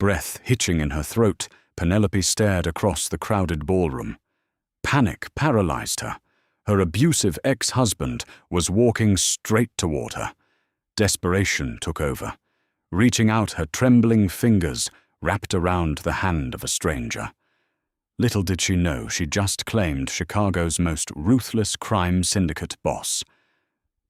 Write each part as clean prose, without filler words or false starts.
Breath hitching in her throat, Penelope stared across the crowded ballroom. Panic paralyzed her. Her abusive ex-husband was walking straight toward her. Desperation took over. Reaching out, her trembling fingers wrapped around the hand of a stranger. Little did she know she just claimed Chicago's most ruthless crime syndicate boss.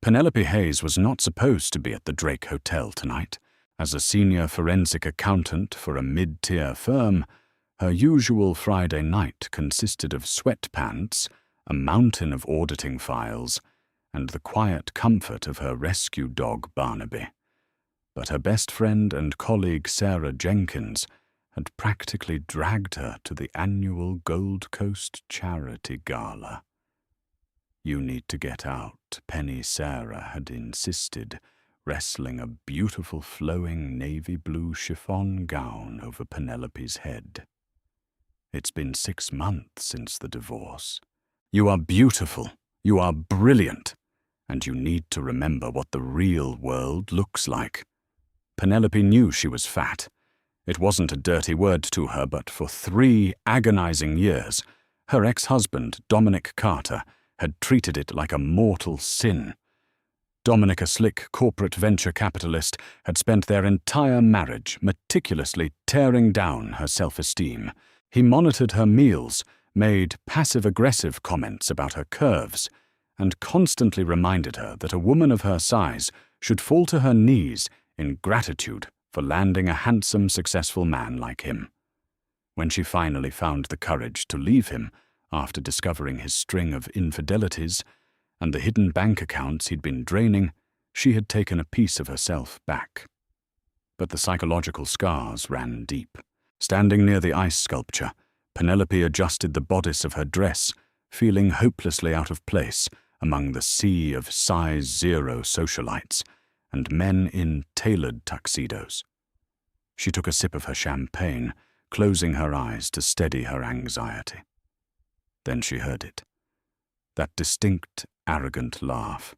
Penelope Hayes was not supposed to be at the Drake Hotel tonight. As a senior forensic accountant for a mid-tier firm, her usual Friday night consisted of sweatpants, a mountain of auditing files, and the quiet comfort of her rescue dog Barnaby. But her best friend and colleague Sarah Jenkins had practically dragged her to the annual Gold Coast Charity Gala. "You need to get out," Penny Sarah had insisted, wrestling a beautiful flowing navy blue chiffon gown over Penelope's head. "It's been 6 months since the divorce. You are beautiful, you are brilliant, and you need to remember what the real world looks like." Penelope knew she was fat. It wasn't a dirty word to her, but for 3 agonizing years, her ex-husband, Dominic Carter, had treated it like a mortal sin. Dominic, a slick corporate venture capitalist, had spent their entire marriage meticulously tearing down her self-esteem. He monitored her meals, made passive-aggressive comments about her curves, and constantly reminded her that a woman of her size should fall to her knees in gratitude for landing a handsome, successful man like him. When she finally found the courage to leave him after discovering his string of infidelities and the hidden bank accounts he'd been draining, she had taken a piece of herself back. But the psychological scars ran deep. Standing near the ice sculpture, Penelope adjusted the bodice of her dress, feeling hopelessly out of place among the sea of size 0 socialites and men in tailored tuxedos. She took a sip of her champagne, closing her eyes to steady her anxiety. Then she heard it. That distinct, arrogant laugh.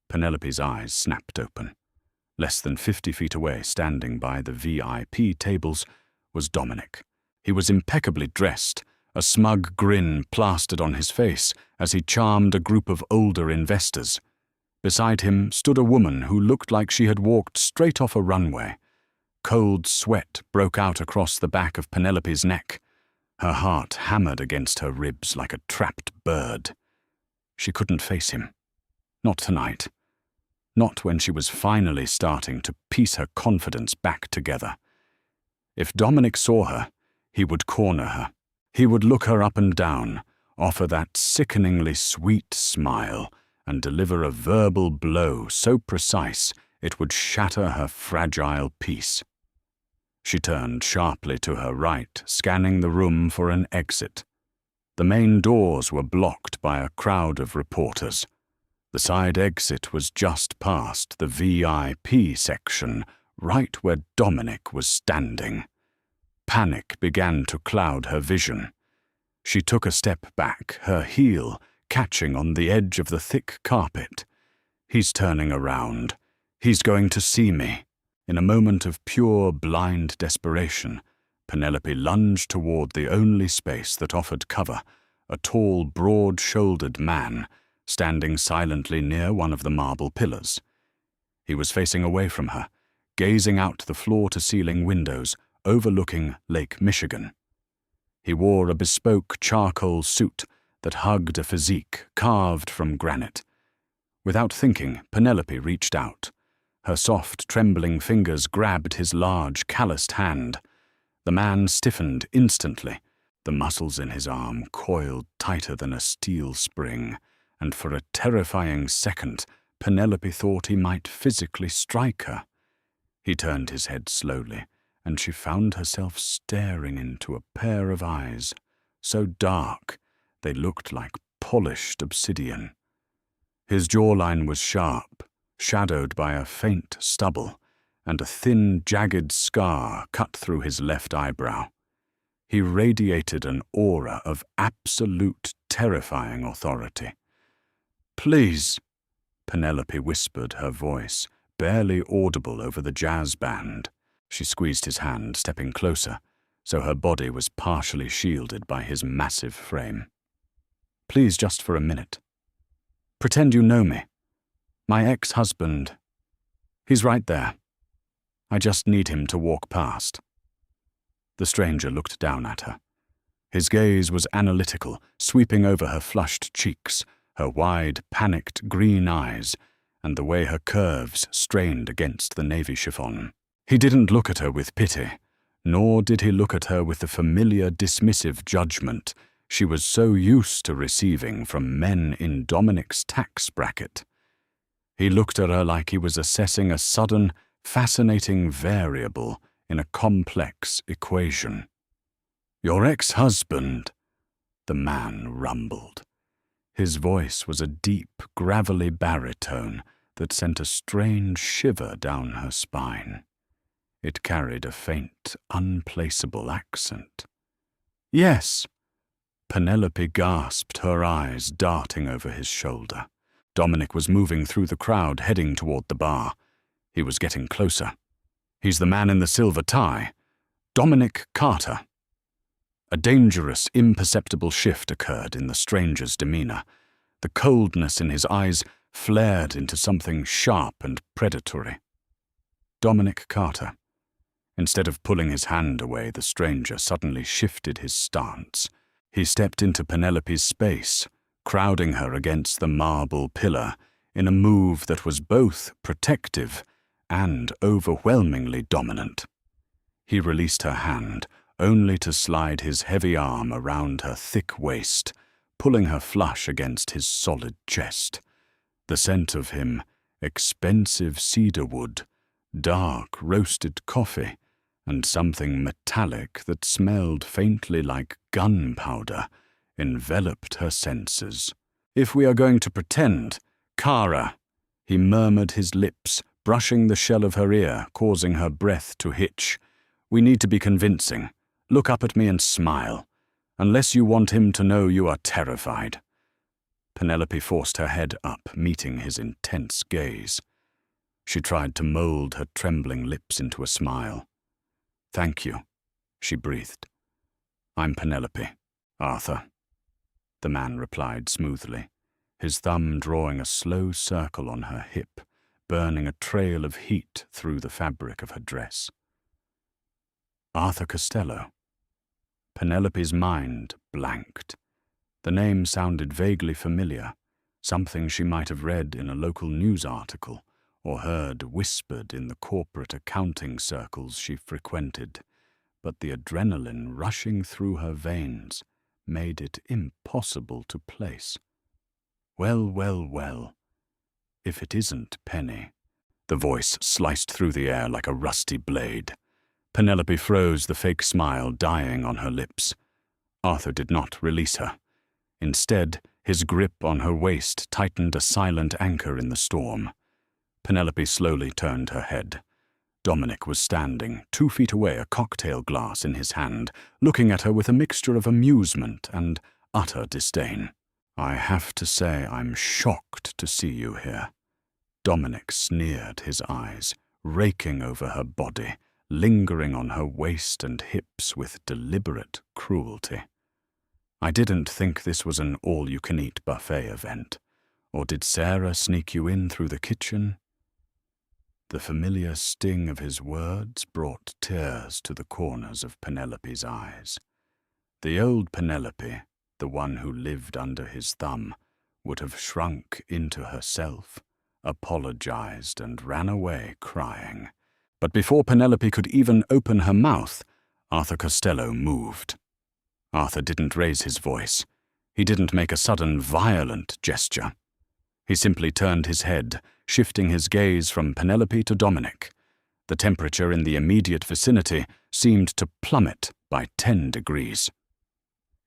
Penelope's eyes snapped open. Less than 50 feet away, standing by the VIP tables, was Dominic. He was impeccably dressed, a smug grin plastered on his face as he charmed a group of older investors. Beside him stood a woman who looked like she had walked straight off a runway. Cold sweat broke out across the back of Penelope's neck. Her heart hammered against her ribs like a trapped bird. She couldn't face him. Not tonight. Not when she was finally starting to piece her confidence back together. If Dominic saw her, he would corner her. He would look her up and down, offer that sickeningly sweet smile, and deliver a verbal blow so precise it would shatter her fragile peace. She turned sharply to her right, scanning the room for an exit. The main doors were blocked by a crowd of reporters. The side exit was just past the VIP section, right where Dominic was standing. Panic began to cloud her vision. She took a step back, her heel catching on the edge of the thick carpet. He's turning around. He's going to see me. In a moment of pure, blind desperation, Penelope lunged toward the only space that offered cover, a tall, broad-shouldered man, standing silently near one of the marble pillars. He was facing away from her, gazing out the floor-to-ceiling windows overlooking Lake Michigan. He wore a bespoke charcoal suit that hugged a physique carved from granite. Without thinking, Penelope reached out. Her soft, trembling fingers grabbed his large, calloused hand. The man stiffened instantly. The muscles in his arm coiled tighter than a steel spring, and for a terrifying second, Penelope thought he might physically strike her. He turned his head slowly, and she found herself staring into a pair of eyes, so dark they looked like polished obsidian. His jawline was sharp, shadowed by a faint stubble, and a thin, jagged scar cut through his left eyebrow. He radiated an aura of absolute, terrifying authority. "Please," Penelope whispered, her voice barely audible over the jazz band. She squeezed his hand, stepping closer, so her body was partially shielded by his massive frame. Please, just for a minute. Pretend you know me. My ex-husband. He's right there. I just need him to walk past. The stranger looked down at her. His gaze was analytical, sweeping over her flushed cheeks, her wide, panicked green eyes, and the way her curves strained against the navy chiffon. He didn't look at her with pity, nor did he look at her with the familiar dismissive judgment she was so used to receiving from men in Dominic's tax bracket. He looked at her like he was assessing a sudden, fascinating variable in a complex equation. Your ex-husband, the man rumbled. His voice was a deep, gravelly baritone that sent a strange shiver down her spine. It carried a faint, unplaceable accent. Yes. Penelope gasped, her eyes darting over his shoulder. Dominic was moving through the crowd, heading toward the bar. He was getting closer. He's the man in the silver tie. Dominic Carter. A dangerous, imperceptible shift occurred in the stranger's demeanor. The coldness in his eyes flared into something sharp and predatory. Dominic Carter. Instead of pulling his hand away, the stranger suddenly shifted his stance. He stepped into Penelope's space, crowding her against the marble pillar in a move that was both protective and overwhelmingly dominant. He released her hand, only to slide his heavy arm around her thick waist, pulling her flush against his solid chest. The scent of him, expensive cedar wood, dark roasted coffee, and something metallic that smelled faintly like gunpowder, enveloped her senses. If we are going to pretend, Kara, he murmured, his lips brushing the shell of her ear, causing her breath to hitch. We need to be convincing. Look up at me and smile, unless you want him to know you are terrified. Penelope forced her head up, meeting his intense gaze. She tried to mold her trembling lips into a smile. Thank you, she breathed. I'm Penelope, Arthur. The man replied smoothly, his thumb drawing a slow circle on her hip, burning a trail of heat through the fabric of her dress. Arthur Costello. Penelope's mind blanked. The name sounded vaguely familiar, something she might have read in a local news article or heard whispered in the corporate accounting circles she frequented, but the adrenaline rushing through her veins made it impossible to place. Well, if it isn't Penny. The voice sliced through the air like a rusty blade. Penelope froze, the fake smile dying on her lips. Arthur did not release her. Instead, his grip on her waist tightened a silent anchor in the storm. Penelope slowly turned her head. Dominic was standing, 2 feet away, a cocktail glass in his hand, looking at her with a mixture of amusement and utter disdain. I have to say I'm shocked to see you here. Dominic sneered, his eyes raking over her body, lingering on her waist and hips with deliberate cruelty. I didn't think this was an all-you-can-eat buffet event. Or did Sarah sneak you in through the kitchen? The familiar sting of his words brought tears to the corners of Penelope's eyes. The old Penelope, the one who lived under his thumb, would have shrunk into herself, apologized, and ran away crying. But before Penelope could even open her mouth, Arthur Costello moved. Arthur didn't raise his voice. He didn't make a sudden, violent gesture. He simply turned his head, shifting his gaze from Penelope to Dominic. The temperature in the immediate vicinity seemed to plummet by 10 degrees.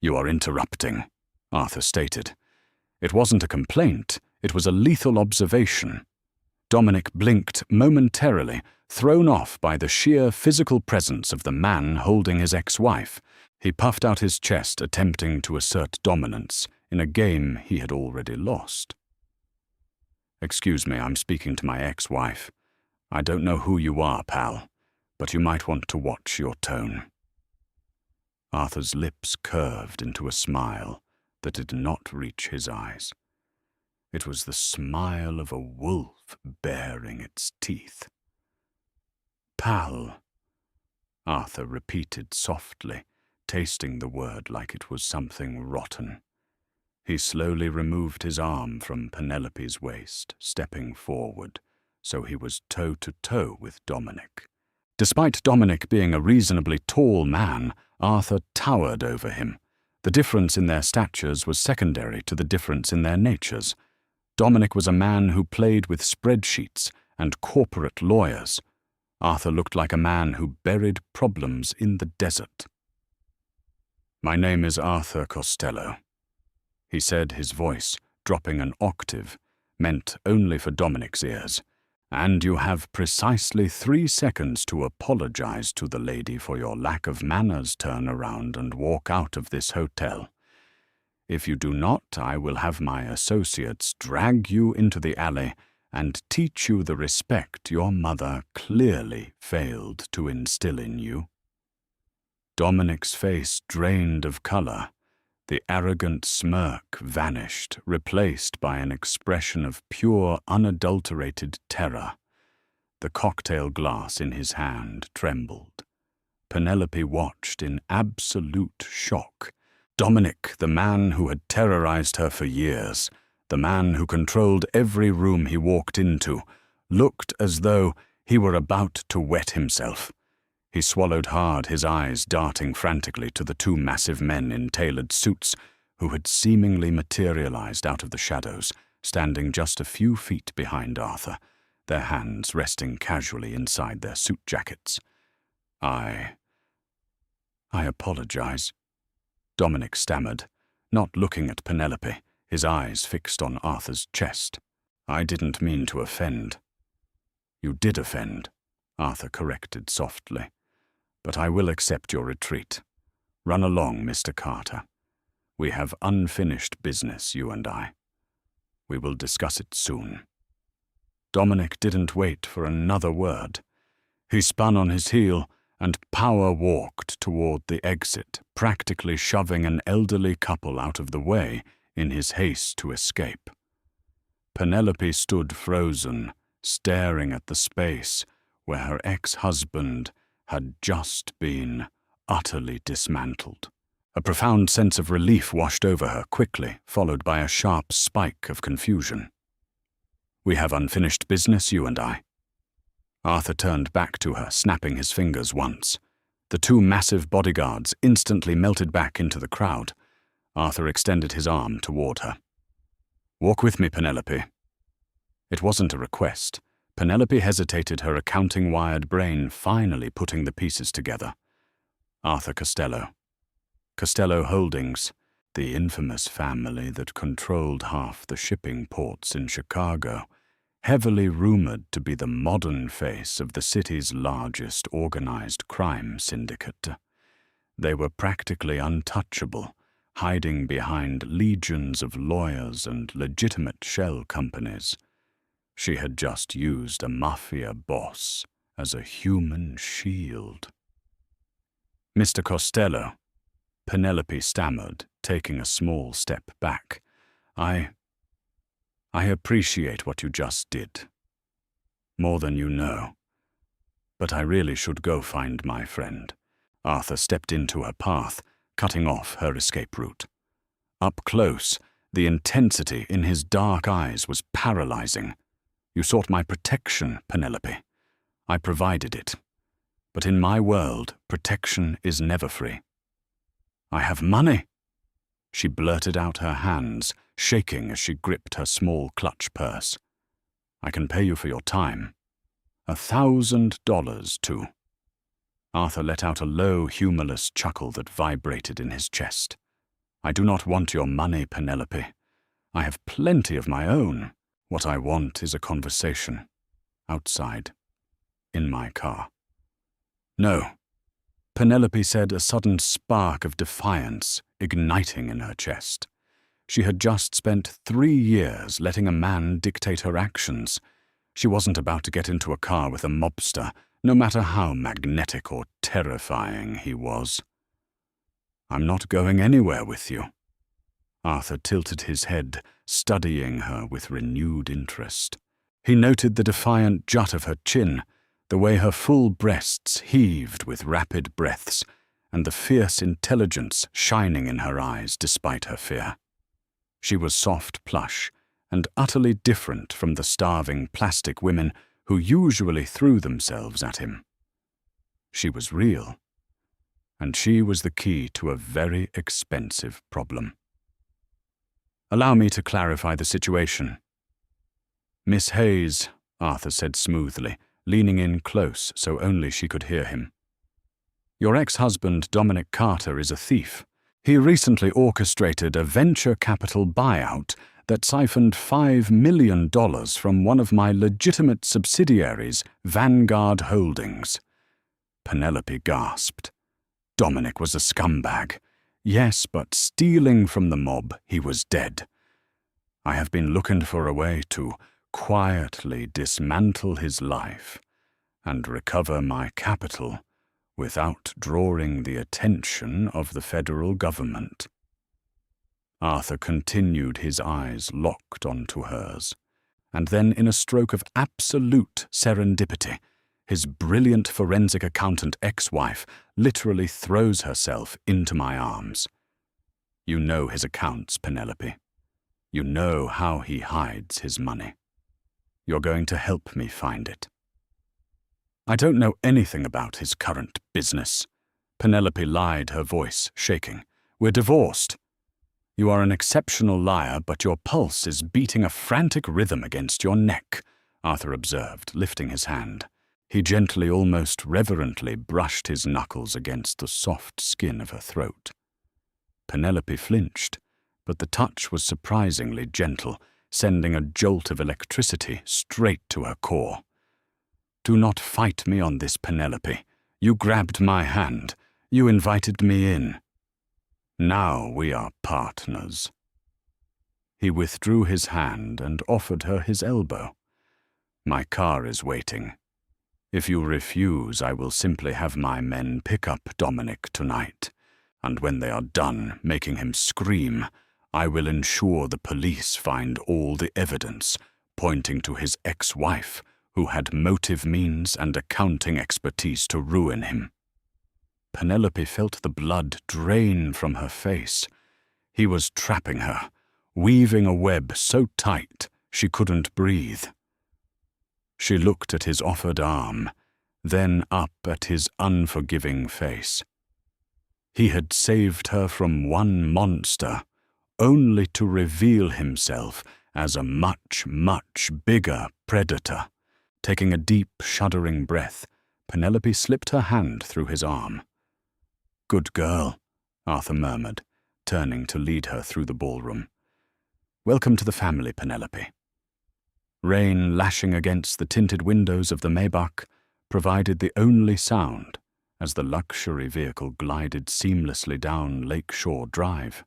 You are interrupting, Arthur stated. It wasn't a complaint, it was a lethal observation. Dominic blinked momentarily, thrown off by the sheer physical presence of the man holding his ex-wife. He puffed out his chest, attempting to assert dominance in a game he had already lost. Excuse me, I'm speaking to my ex-wife. I don't know who you are, pal, but you might want to watch your tone." Arthur's lips curved into a smile that did not reach his eyes. It was the smile of a wolf baring its teeth. "Pal," Arthur repeated softly, tasting the word like it was something rotten. He slowly removed his arm from Penelope's waist, stepping forward, so he was toe-to-toe with Dominic. Despite Dominic being a reasonably tall man, Arthur towered over him. The difference in their statures was secondary to the difference in their natures. Dominic was a man who played with spreadsheets and corporate lawyers. Arthur looked like a man who buried problems in the desert. "My name is Arthur Costello," he said, his voice, dropping an octave, meant only for Dominic's ears. "And you have precisely 3 seconds to apologize to the lady for your lack of manners, turn around and walk out of this hotel. If you do not, I will have my associates drag you into the alley and teach you the respect your mother clearly failed to instill in you." Dominic's face drained of color. The arrogant smirk vanished, replaced by an expression of pure, unadulterated terror. The cocktail glass in his hand trembled. Penelope watched in absolute shock. Dominic, the man who had terrorized her for years, the man who controlled every room he walked into, looked as though he were about to wet himself. He swallowed hard, his eyes darting frantically to the 2 massive men in tailored suits who had seemingly materialized out of the shadows, standing just a few feet behind Arthur, their hands resting casually inside their suit jackets. I apologize," Dominic stammered, not looking at Penelope, his eyes fixed on Arthur's chest. "I didn't mean to offend." "You did offend," Arthur corrected softly. "But I will accept your retreat. Run along, Mr. Carter. We have unfinished business, you and I. We will discuss it soon." Dominic didn't wait for another word. He spun on his heel and power-walked toward the exit, practically shoving an elderly couple out of the way in his haste to escape. Penelope stood frozen, staring at the space where her ex-husband had just been utterly dismantled. A profound sense of relief washed over her quickly, followed by a sharp spike of confusion. "We have unfinished business, you and I." Arthur turned back to her, snapping his fingers once. The 2 massive bodyguards instantly melted back into the crowd. Arthur extended his arm toward her. "Walk with me, Penelope." It wasn't a request. Penelope hesitated, her accounting-wired brain finally putting the pieces together. Arthur Costello. Costello Holdings, the infamous family that controlled half the shipping ports in Chicago, heavily rumored to be the modern face of the city's largest organized crime syndicate. They were practically untouchable, hiding behind legions of lawyers and legitimate shell companies. She had just used a Mafia boss as a human shield. "Mr. Costello," Penelope stammered, taking a small step back. I appreciate what you just did. More than you know. But I really should go find my friend." Arthur stepped into her path, cutting off her escape route. Up close, the intensity in his dark eyes was paralyzing. "You sought my protection, Penelope. I provided it. But in my world, protection is never free." "I have money!" She blurted out, her hands shaking as she gripped her small clutch purse. "I can pay you for your time. $1,000, too." Arthur let out a low, humorless chuckle that vibrated in his chest. "I do not want your money, Penelope. I have plenty of my own. What I want is a conversation. Outside. In my car." "No," Penelope said, a sudden spark of defiance igniting in her chest. She had just spent 3 years letting a man dictate her actions. She wasn't about to get into a car with a mobster no matter how magnetic or terrifying he was. "I'm not going anywhere with you." Arthur tilted his head, studying her with renewed interest. He noted the defiant jut of her chin, the way her full breasts heaved with rapid breaths, and the fierce intelligence shining in her eyes despite her fear. She was soft plush, and utterly different from the starving plastic women who usually threw themselves at him. She was real, and she was the key to a very expensive problem. "Allow me to clarify the situation." "Miss Hayes," Arthur said smoothly, leaning in close so only she could hear him. "Your ex-husband, Dominic Carter, is a thief. He recently orchestrated a venture capital buyout that siphoned $5 million from one of my legitimate subsidiaries, Vanguard Holdings." Penelope gasped. Dominic was a scumbag. Yes, but stealing from the mob, he was dead. "I have been looking for a way to quietly dismantle his life and recover my capital without drawing the attention of the federal government." Arthur continued, his eyes locked onto hers, and then in a stroke of absolute serendipity, his brilliant forensic accountant ex-wife literally throws herself into my arms. "You know his accounts, Penelope. You know how he hides his money. You're going to help me find it." "I don't know anything about his current business." Penelope lied, her voice shaking. "We're divorced." "You are an exceptional liar, but your pulse is beating a frantic rhythm against your neck," Arthur observed, lifting his hand. He gently, almost reverently, brushed his knuckles against the soft skin of her throat. Penelope flinched, but the touch was surprisingly gentle, sending a jolt of electricity straight to her core. "Do not fight me on this, Penelope. You grabbed my hand. You invited me in. Now we are partners." He withdrew his hand and offered her his elbow. "My car is waiting. If you refuse, I will simply have my men pick up Dominic tonight, and when they are done making him scream, I will ensure the police find all the evidence pointing to his ex-wife, who had motive, means, and accounting expertise to ruin him." Penelope felt the blood drain from her face. He was trapping her, weaving a web so tight she couldn't breathe. She looked at his offered arm, then up at his unforgiving face. He had saved her from one monster, only to reveal himself as a much, much bigger predator. Taking a deep, shuddering breath, Penelope slipped her hand through his arm. "Good girl," Arthur murmured, turning to lead her through the ballroom. "Welcome to the family, Penelope." Rain lashing against the tinted windows of the Maybach provided the only sound as the luxury vehicle glided seamlessly down Lakeshore Drive.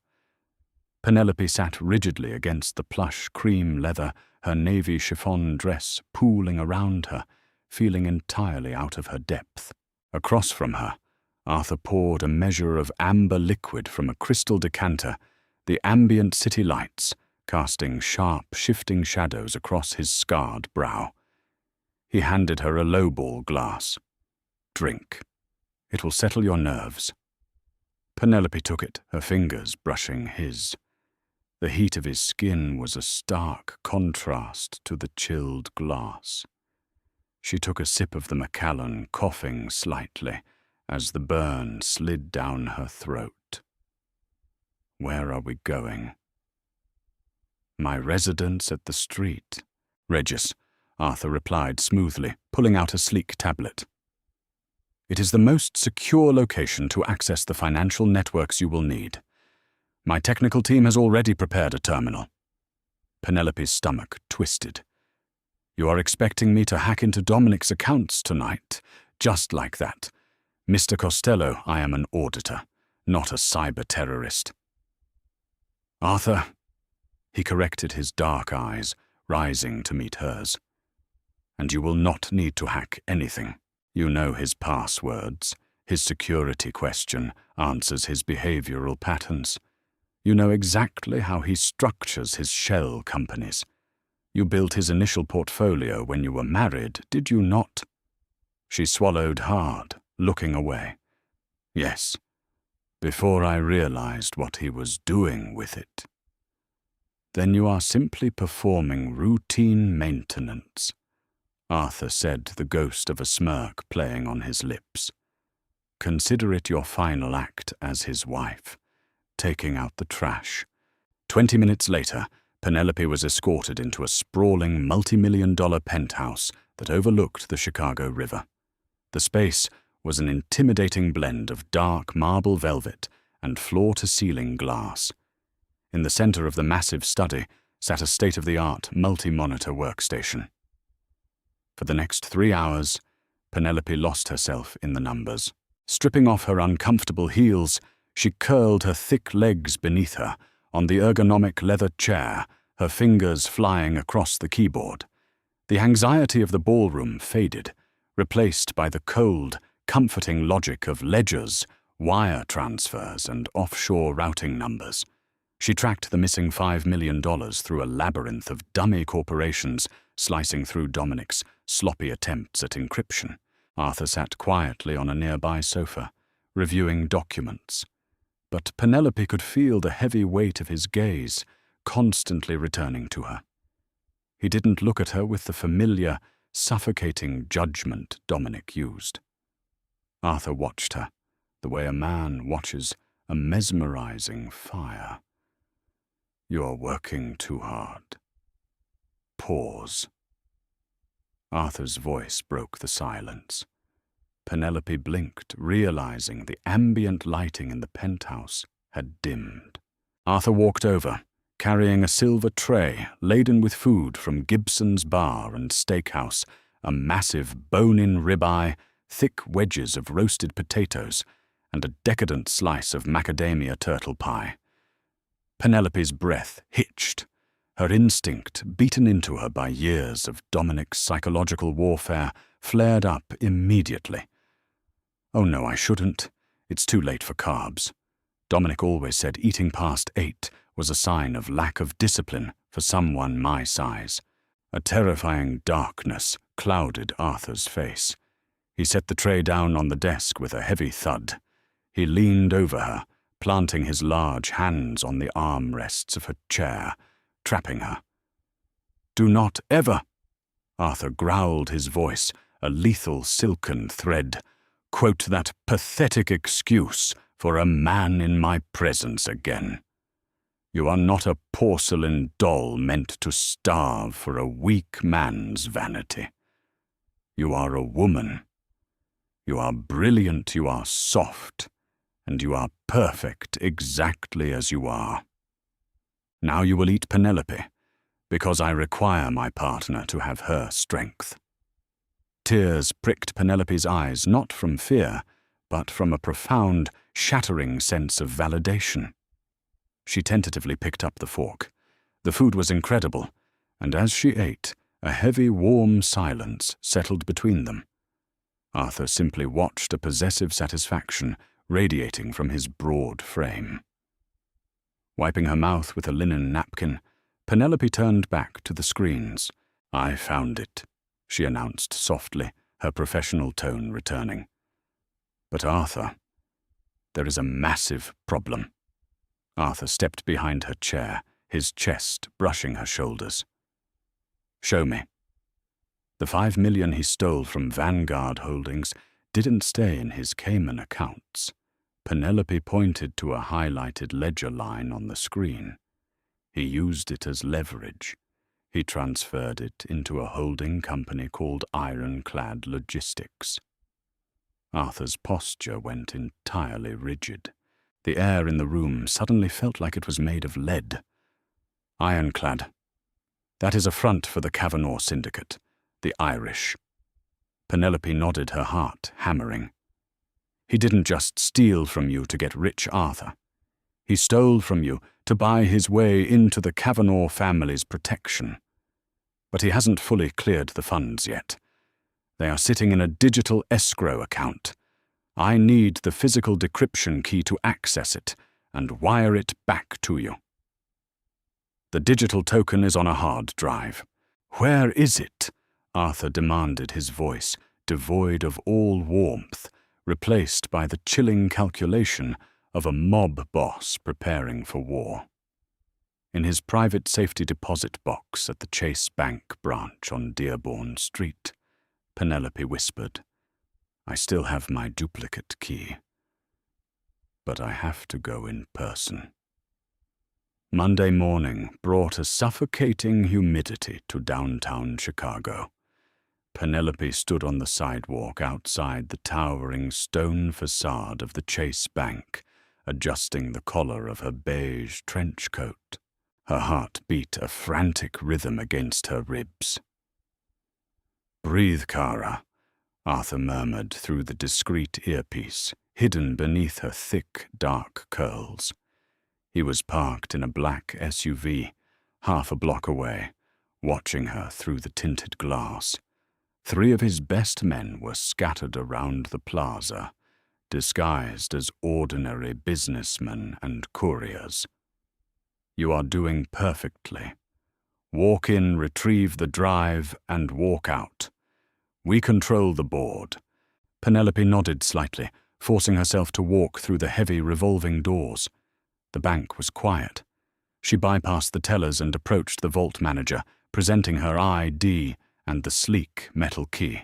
Penelope sat rigidly against the plush cream leather, her navy chiffon dress pooling around her, feeling entirely out of her depth. Across from her, Arthur poured a measure of amber liquid from a crystal decanter, the ambient city lights casting sharp, shifting shadows across his scarred brow. He handed her a lowball glass. "Drink. It will settle your nerves." Penelope took it, her fingers brushing his. The heat of his skin was a stark contrast to the chilled glass. She took a sip of the Macallan, coughing slightly as the burn slid down her throat. "Where are we going?" "My residence at the street, Regis," Arthur replied smoothly, pulling out a sleek tablet. "It is the most secure location to access the financial networks you will need. My technical team has already prepared a terminal." Penelope's stomach twisted. "You are expecting me to hack into Dominic's accounts tonight, just like that. Mr. Costello, I am an auditor, not a cyber-terrorist." "Arthur," he corrected, his dark eyes rising to meet hers. "And you will not need to hack anything. You know his passwords. His security question answers his behavioral patterns. You know exactly how he structures his shell companies. You built his initial portfolio when you were married, did you not? She swallowed hard, looking away. Yes, before I realized what he was doing with it. Then you are simply performing routine maintenance, Arthur said, the ghost of a smirk playing on his lips. Consider it your final act as his wife, taking out the trash. 20 minutes later, Penelope was escorted into a sprawling multi-million-dollar penthouse that overlooked the Chicago River. The space was an intimidating blend of dark marble velvet and floor-to-ceiling glass. In the center of the massive study sat a state-of-the-art multi-monitor workstation. For the next 3 hours, Penelope lost herself in the numbers. Stripping off her uncomfortable heels, she curled her thick legs beneath her on the ergonomic leather chair, her fingers flying across the keyboard. The anxiety of the ballroom faded, replaced by the cold, comforting logic of ledgers, wire transfers, and offshore routing numbers. She tracked the missing $5 million through a labyrinth of dummy corporations, slicing through Dominic's sloppy attempts at encryption. Arthur sat quietly on a nearby sofa, reviewing documents. But Penelope could feel the heavy weight of his gaze, constantly returning to her. He didn't look at her with the familiar, suffocating judgment Dominic used. Arthur watched her, the way a man watches a mesmerizing fire. You're working too hard. Pause. Arthur's voice broke the silence. Penelope blinked, realizing the ambient lighting in the penthouse had dimmed. Arthur walked over, carrying a silver tray laden with food from Gibson's Bar and Steakhouse, a massive bone-in ribeye, thick wedges of roasted potatoes, and a decadent slice of macadamia turtle pie. Penelope's breath hitched. Her instinct, beaten into her by years of Dominic's psychological warfare, flared up immediately. Oh no, I shouldn't. It's too late for carbs. Dominic always said eating past 8 was a sign of lack of discipline for someone my size. A terrifying darkness clouded Arthur's face. He set the tray down on the desk with a heavy thud. He leaned over her, planting his large hands on the armrests of her chair, trapping her. Do not ever, Arthur growled, his voice a lethal silken thread, quote that pathetic excuse for a man in my presence again. You are not a porcelain doll meant to starve for a weak man's vanity. You are a woman. You are brilliant, you are soft, and you are perfect exactly as you are. Now you will eat Penelope, because I require my partner to have her strength. Tears pricked Penelope's eyes, not from fear, but from a profound, shattering sense of validation. She tentatively picked up the fork. The food was incredible, and as she ate, a heavy, warm silence settled between them. Arthur simply watched, a possessive satisfaction radiating from his broad frame. Wiping her mouth with a linen napkin, Penelope turned back to the screens. I found it, she announced softly, her professional tone returning. But Arthur, there is a massive problem. Arthur stepped behind her chair, his chest brushing her shoulders. Show me. The $5 million he stole from Vanguard Holdings didn't stay in his Cayman accounts. Penelope pointed to a highlighted ledger line on the screen. He used it as leverage. He transferred it into a holding company called Ironclad Logistics. Arthur's posture went entirely rigid. The air in the room suddenly felt like it was made of lead. Ironclad. That is a front for the Kavanaugh Syndicate, the Irish. Penelope nodded, her heart hammering. He didn't just steal from you to get rich, Arthur. He stole from you to buy his way into the Kavanaugh family's protection. But he hasn't fully cleared the funds yet. They are sitting in a digital escrow account. I need the physical decryption key to access it and wire it back to you. The digital token is on a hard drive. Where is it? Arthur demanded, his voice devoid of all warmth, replaced by the chilling calculation of a mob boss preparing for war. In his private safety deposit box at the Chase Bank branch on Dearborn Street, Penelope whispered, I still have my duplicate key, but I have to go in person. Monday morning brought a suffocating humidity to downtown Chicago. Penelope stood on the sidewalk outside the towering stone facade of the Chase Bank, adjusting the collar of her beige trench coat. Her heart beat a frantic rhythm against her ribs. Breathe, Kara, Arthur murmured through the discreet earpiece, hidden beneath her thick, dark curls. He was parked in a black SUV, half a block away, watching her through the tinted glass. 3 of his best men were scattered around the plaza, disguised as ordinary businessmen and couriers. You are doing perfectly. Walk in, retrieve the drive, and walk out. We control the board. Penelope nodded slightly, forcing herself to walk through the heavy revolving doors. The bank was quiet. She bypassed the tellers and approached the vault manager, presenting her ID and the sleek metal key.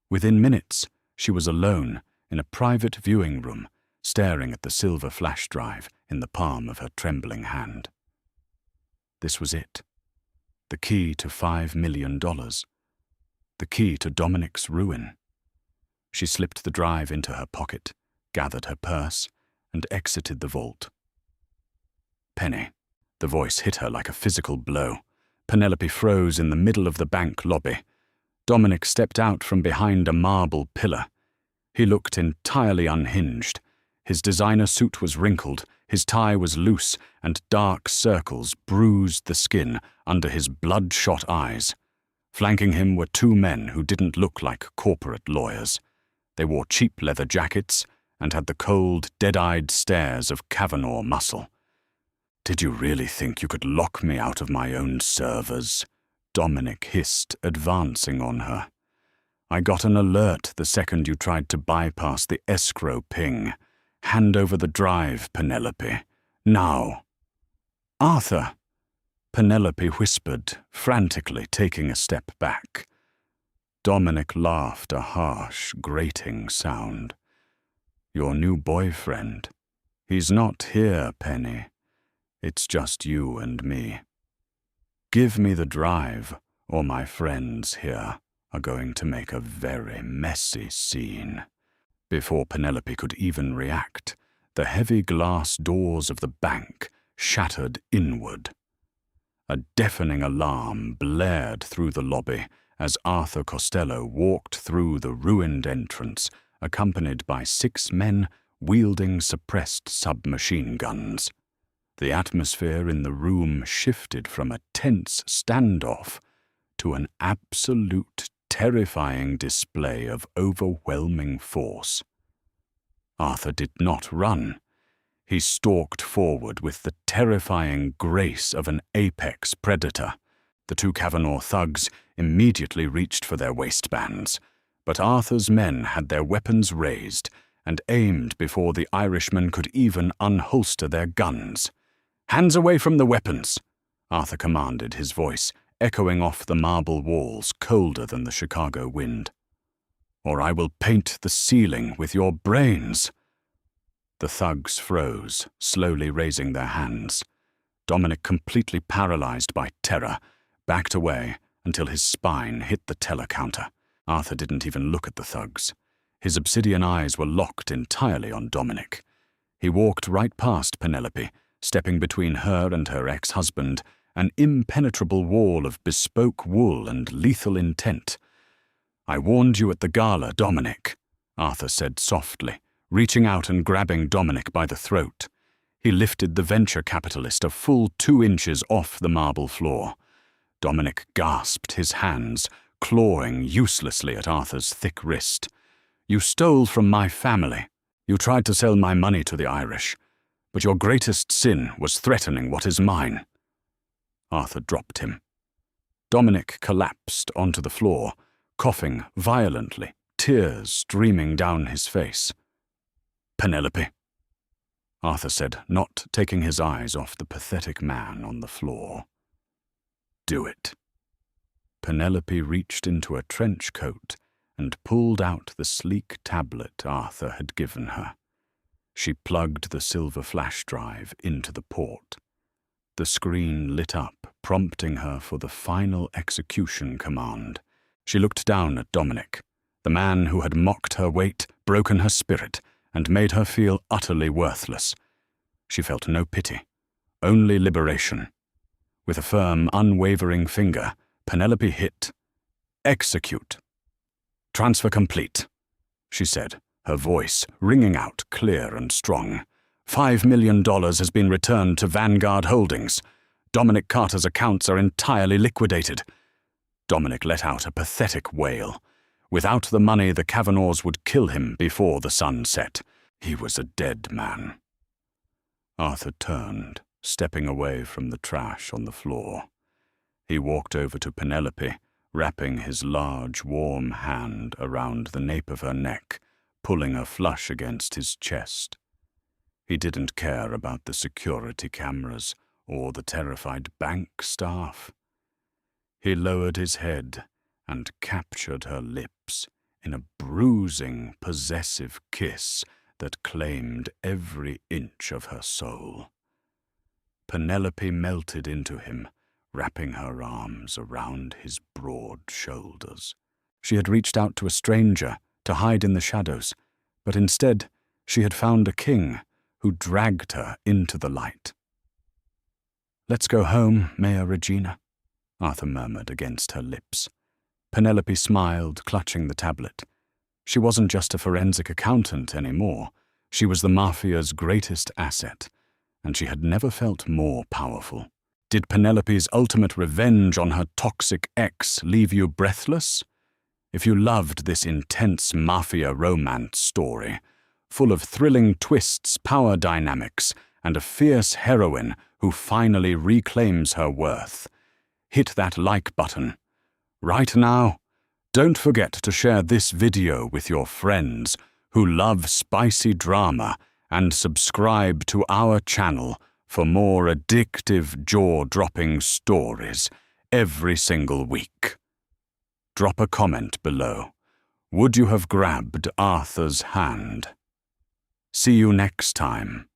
Within minutes, she was alone in a private viewing room, staring at the silver flash drive in the palm of her trembling hand. This was it. The key to $5 million. The key to Dominic's ruin. She slipped the drive into her pocket, gathered her purse, and exited the vault. Penny. The voice hit her like a physical blow. Penelope froze in the middle of the bank lobby. Dominic stepped out from behind a marble pillar. He looked entirely unhinged. His designer suit was wrinkled, his tie was loose, and dark circles bruised the skin under his bloodshot eyes. Flanking him were 2 men who didn't look like corporate lawyers. They wore cheap leather jackets and had the cold, dead-eyed stares of Kavanaugh muscle. Did you really think you could lock me out of my own servers? Dominic hissed, advancing on her. I got an alert the second you tried to bypass the escrow ping. Hand over the drive, Penelope. Now. Arthur! Penelope whispered, frantically taking a step back. Dominic laughed a harsh, grating sound. Your new boyfriend. He's not here, Penny. It's just you and me. Give me the drive, or my friends here are going to make a very messy scene. Before Penelope could even react, the heavy glass doors of the bank shattered inward. A deafening alarm blared through the lobby as Arthur Costello walked through the ruined entrance, accompanied by 6 men wielding suppressed submachine guns. The atmosphere in the room shifted from a tense standoff to an absolute, terrifying display of overwhelming force. Arthur did not run. He stalked forward with the terrifying grace of an apex predator. The 2 Kavanaugh thugs immediately reached for their waistbands, but Arthur's men had their weapons raised and aimed before the Irishmen could even unholster their guns. "Hands away from the weapons," Arthur commanded, his voice echoing off the marble walls colder than the Chicago wind. "Or I will paint the ceiling with your brains." The thugs froze, slowly raising their hands. Dominic, completely paralyzed by terror, backed away until his spine hit the teller counter. Arthur didn't even look at the thugs. His obsidian eyes were locked entirely on Dominic. He walked right past Penelope, stepping between her and her ex-husband, an impenetrable wall of bespoke wool and lethal intent. "I warned you at the gala, Dominic," Arthur said softly, reaching out and grabbing Dominic by the throat. He lifted the venture capitalist a full 2 inches off the marble floor. Dominic gasped, his hands clawing uselessly at Arthur's thick wrist. "You stole from my family. You tried to sell my money to the Irish. But your greatest sin was threatening what is mine." Arthur dropped him. Dominic collapsed onto the floor, coughing violently, tears streaming down his face. "Penelope," Arthur said, not taking his eyes off the pathetic man on the floor. "Do it." Penelope reached into a trench coat and pulled out the sleek tablet Arthur had given her. She plugged the silver flash drive into the port. The screen lit up, prompting her for the final execution command. She looked down at Dominic, the man who had mocked her weight, broken her spirit, and made her feel utterly worthless. She felt no pity, only liberation. With a firm, unwavering finger, Penelope hit execute. "Transfer complete," she said, her voice ringing out clear and strong. $5 million has been returned to Vanguard Holdings. Dominic Carter's accounts are entirely liquidated. Dominic let out a pathetic wail. Without the money, the Kavanaghs would kill him before the sun set. He was a dead man. Arthur turned, stepping away from the trash on the floor. He walked over to Penelope, wrapping his large, warm hand around the nape of her neck, pulling her flush against his chest. He didn't care about the security cameras or the terrified bank staff. He lowered his head and captured her lips in a bruising, possessive kiss that claimed every inch of her soul. Penelope melted into him, wrapping her arms around his broad shoulders. She had reached out to a stranger to hide in the shadows, but instead she had found a king who dragged her into the light. "Let's go home, Mea Regina," Arthur murmured against her lips. Penelope smiled, clutching the tablet. She wasn't just a forensic accountant anymore. She was the Mafia's greatest asset, and she had never felt more powerful. Did Penelope's ultimate revenge on her toxic ex leave you breathless? If you loved this intense Mafia romance story, full of thrilling twists, power dynamics, and a fierce heroine who finally reclaims her worth, hit that like button. Right now, don't forget to share this video with your friends who love spicy drama and subscribe to our channel for more addictive, jaw-dropping stories every single week. Drop a comment below. Would you have grabbed Arthur's hand? See you next time.